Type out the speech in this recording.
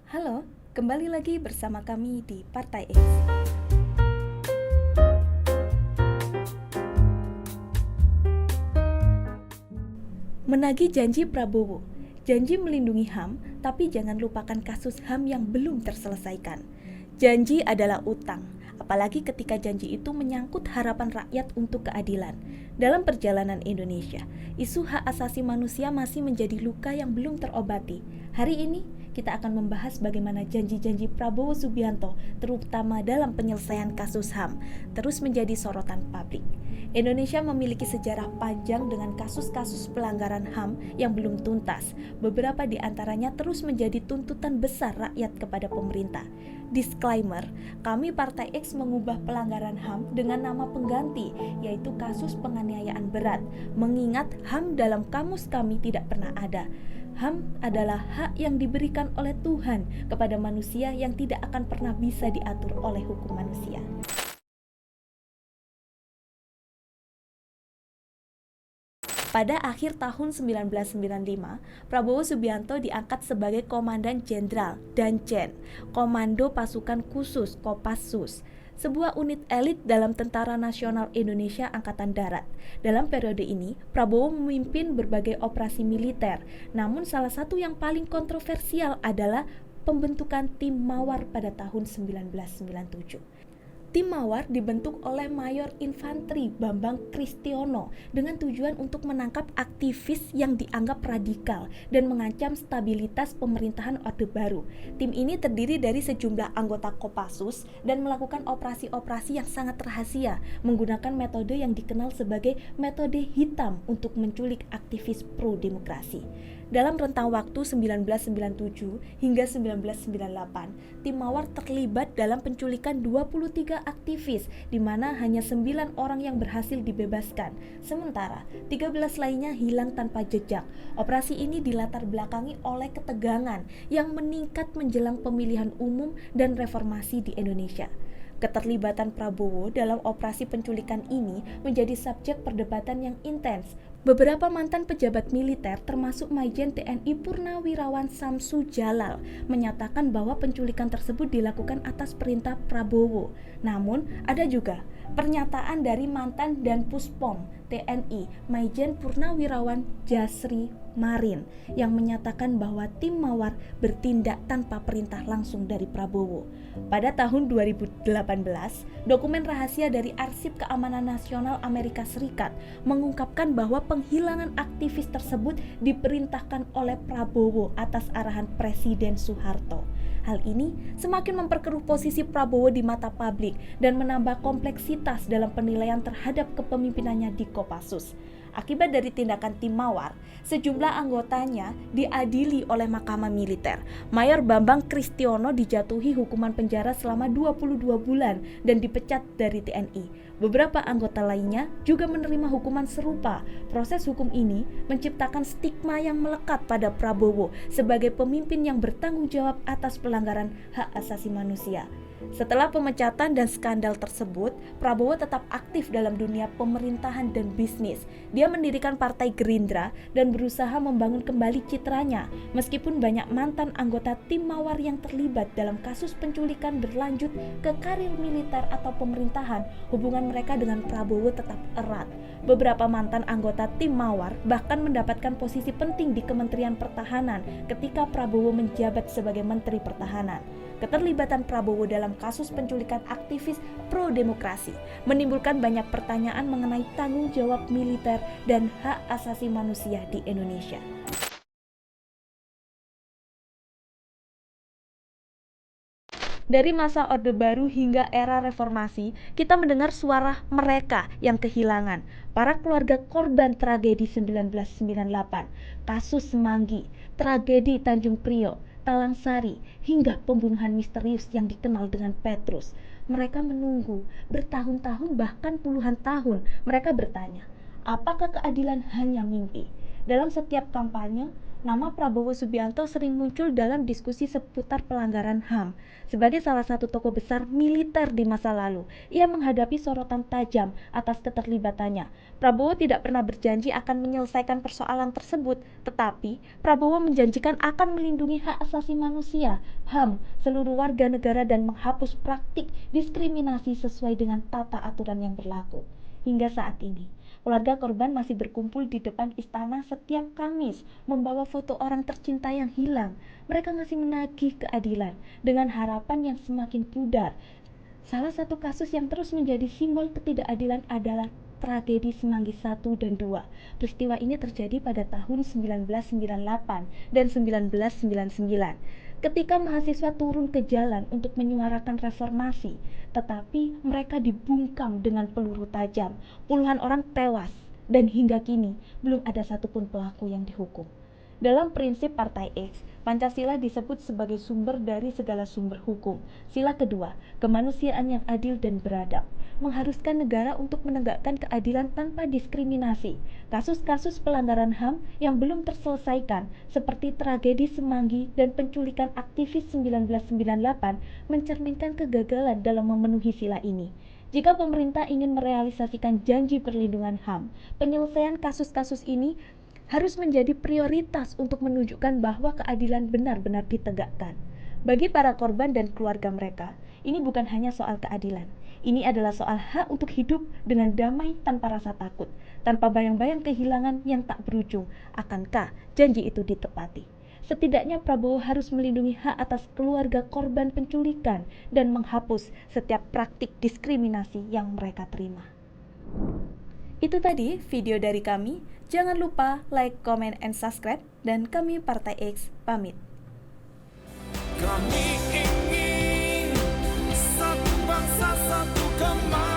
Halo, kembali lagi bersama kami di Partai X. Menagih janji Prabowo. Janji melindungi HAM, tapi jangan lupakan kasus HAM yang belum terselesaikan. Janji adalah utang, apalagi ketika janji itu menyangkut harapan rakyat untuk keadilan. Dalam perjalanan Indonesia, isu hak asasi manusia masih menjadi luka yang belum terobati. Hari ini, kita akan membahas bagaimana janji-janji Prabowo Subianto, terutama dalam penyelesaian kasus HAM, terus menjadi sorotan publik. Indonesia memiliki sejarah panjang dengan kasus-kasus pelanggaran HAM yang belum tuntas. Beberapa di antaranya terus menjadi tuntutan besar rakyat kepada pemerintah. Disclaimer, kami Partai X mengubah pelanggaran HAM dengan nama pengganti, yaitu kasus penganiayaan berat, mengingat HAM dalam kamus kami tidak pernah ada. HAM adalah hak yang diberikan oleh Tuhan kepada manusia yang tidak akan pernah bisa diatur oleh hukum manusia. Pada akhir tahun 1995, Prabowo Subianto diangkat sebagai Komandan Jenderal Danjen, Komando Pasukan Khusus Kopassus, sebuah unit elit dalam Tentara Nasional Indonesia Angkatan Darat. Dalam periode ini, Prabowo memimpin berbagai operasi militer, namun salah satu yang paling kontroversial adalah pembentukan tim Mawar pada tahun 1997. Tim Mawar dibentuk oleh Mayor Infanteri Bambang Kristiono dengan tujuan untuk menangkap aktivis yang dianggap radikal dan mengancam stabilitas pemerintahan Orde Baru. Tim ini terdiri dari sejumlah anggota Kopassus dan melakukan operasi-operasi yang sangat rahasia menggunakan metode yang dikenal sebagai metode hitam untuk menculik aktivis pro-demokrasi. Dalam rentang waktu 1997 hingga 1998, tim Mawar terlibat dalam penculikan 23 aktivis, di mana hanya 9 orang yang berhasil dibebaskan, sementara 13 lainnya hilang tanpa jejak. Operasi ini dilatar belakangi oleh ketegangan yang meningkat menjelang pemilihan umum dan reformasi di Indonesia. Keterlibatan Prabowo dalam operasi penculikan ini menjadi subjek perdebatan yang intens. Beberapa mantan pejabat militer termasuk Majen TNI Purnawirawan Samsu Jalal menyatakan bahwa penculikan tersebut dilakukan atas perintah Prabowo. Namun, ada juga pernyataan dari mantan Danpuspom TNI Majen Purnawirawan Jasri Marin yang menyatakan bahwa tim Mawar bertindak tanpa perintah langsung dari Prabowo. Pada tahun 2018, dokumen rahasia dari Arsip Keamanan Nasional Amerika Serikat mengungkapkan bahwa penghilangan aktivis tersebut diperintahkan oleh Prabowo atas arahan Presiden Soeharto. Hal ini semakin memperkeruh posisi Prabowo di mata publik dan menambah kompleksitas dalam penilaian terhadap kepemimpinannya di Kopassus. Akibat dari tindakan tim Mawar, sejumlah anggotanya diadili oleh Mahkamah Militer. Mayor Bambang Kristiono dijatuhi hukuman penjara selama 22 bulan dan dipecat dari TNI. Beberapa anggota lainnya juga menerima hukuman serupa. Proses hukum ini menciptakan stigma yang melekat pada Prabowo sebagai pemimpin yang bertanggung jawab atas pelanggaran hak asasi manusia. Setelah pemecatan dan skandal tersebut, Prabowo tetap aktif dalam dunia pemerintahan dan bisnis. Dia mendirikan Partai Gerindra dan berusaha membangun kembali citranya. Meskipun banyak mantan anggota tim Mawar yang terlibat dalam kasus penculikan berlanjut ke karir militer atau pemerintahan, hubungan mereka dengan Prabowo tetap erat. Beberapa mantan anggota tim Mawar bahkan mendapatkan posisi penting di Kementerian Pertahanan ketika Prabowo menjabat sebagai Menteri Pertahanan. Keterlibatan Prabowo dalam kasus penculikan aktivis pro-demokrasi menimbulkan banyak pertanyaan mengenai tanggung jawab militer dan hak asasi manusia di Indonesia. Dari masa Orde Baru hingga era reformasi, kita mendengar suara mereka yang kehilangan, para keluarga korban tragedi 1998, kasus Semanggi, tragedi Tanjung Priok, Talang Sari, hingga pembunuhan misterius yang dikenal dengan Petrus. Mereka menunggu bertahun-tahun, bahkan puluhan tahun. Mereka bertanya, apakah keadilan hanya mimpi? Dalam setiap kampanye, nama Prabowo Subianto sering muncul dalam diskusi seputar pelanggaran HAM. Sebagai salah satu tokoh besar militer di masa lalu, ia menghadapi sorotan tajam atas keterlibatannya. Prabowo tidak pernah berjanji akan menyelesaikan persoalan tersebut, tetapi Prabowo menjanjikan akan melindungi hak asasi manusia, HAM, seluruh warga negara dan menghapus praktik diskriminasi sesuai dengan tata aturan yang berlaku. Hingga saat ini, keluarga korban masih berkumpul di depan istana setiap Kamis, membawa foto orang tercinta yang hilang. Mereka masih menagih keadilan dengan harapan yang semakin pudar. Salah satu kasus yang terus menjadi simbol ketidakadilan adalah tragedi Semanggi 1 dan 2. Peristiwa ini terjadi pada tahun 1998 dan 1999. Ketika mahasiswa turun ke jalan untuk menyuarakan reformasi, tetapi mereka dibungkam dengan peluru tajam. Puluhan orang tewas dan hingga kini belum ada satupun pelaku yang dihukum. Dalam prinsip Partai X, Pancasila disebut sebagai sumber dari segala sumber hukum. Sila kedua, kemanusiaan yang adil dan beradab, mengharuskan negara untuk menegakkan keadilan tanpa diskriminasi. Kasus-kasus pelanggaran HAM yang belum terselesaikan, seperti tragedi Semanggi dan penculikan aktivis 1998, mencerminkan kegagalan dalam memenuhi sila ini. Jika pemerintah ingin merealisasikan janji perlindungan HAM, penyelesaian kasus-kasus ini harus menjadi prioritas untuk menunjukkan bahwa keadilan benar-benar ditegakkan. Bagi para korban dan keluarga mereka, ini bukan hanya soal keadilan. Ini adalah soal hak untuk hidup dengan damai tanpa rasa takut, tanpa bayang-bayang kehilangan yang tak berujung. Akankah janji itu ditepati? Setidaknya Prabowo harus melindungi hak atas keluarga korban penculikan dan menghapus setiap praktik diskriminasi yang mereka terima. Itu tadi video dari kami. Jangan lupa like, comment, and subscribe. Dan kami Partai X pamit. Kami ingin satu bangsa, satu kembali.